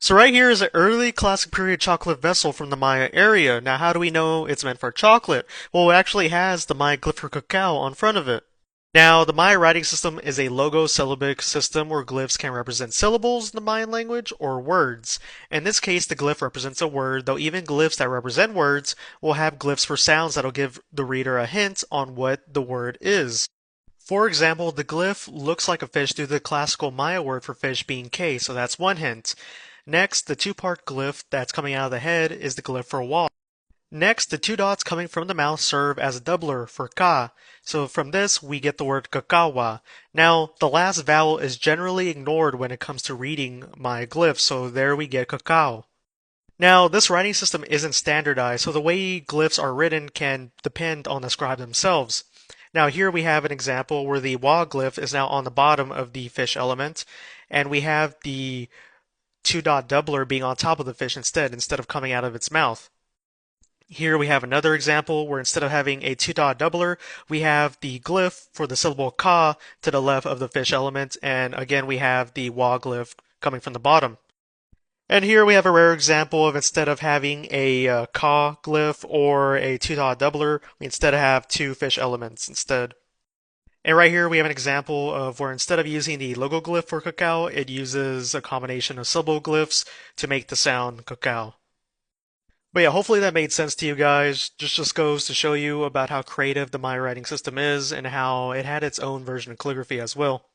So right here is an early classic period chocolate vessel from the Maya area. Now how do we know it's meant for chocolate? Well, it actually has the Maya glyph for cacao on front of it. Now, the Maya writing system is a logosyllabic system where glyphs can represent syllables in the Mayan language or words. In this case, the glyph represents a word, though even glyphs that represent words will have glyphs for sounds that'll give the reader a hint on what the word is. For example, the glyph looks like a fish due to the classical Maya word for fish being K, so that's one hint. Next, the two-part glyph that's coming out of the head is the glyph for wa. Next, the two dots coming from the mouth serve as a doubler for ka. So from this, we get the word kakawa. Now, the last vowel is generally ignored when it comes to reading my glyphs, so there we get Kakaw. Now, this writing system isn't standardized, so the way glyphs are written can depend on the scribe themselves. Now, here we have an example where the wa glyph is now on the bottom of the fish element, and we have the two dot doubler being on top of the fish instead of coming out of its mouth. Here we have another example where instead of having a two dot doubler, we have the glyph for the syllable ka to the left of the fish element, and again we have the wa glyph coming from the bottom. And here we have a rare example of instead of having a ka glyph or a two dot doubler, we instead have two fish elements instead. And right here we have an example of where instead of using the logo glyph for cacao, it uses a combination of syllable glyphs to make the sound cacao. But yeah, hopefully that made sense to you guys. Just goes to show you about how creative the Maya writing system is and how it had its own version of calligraphy as well.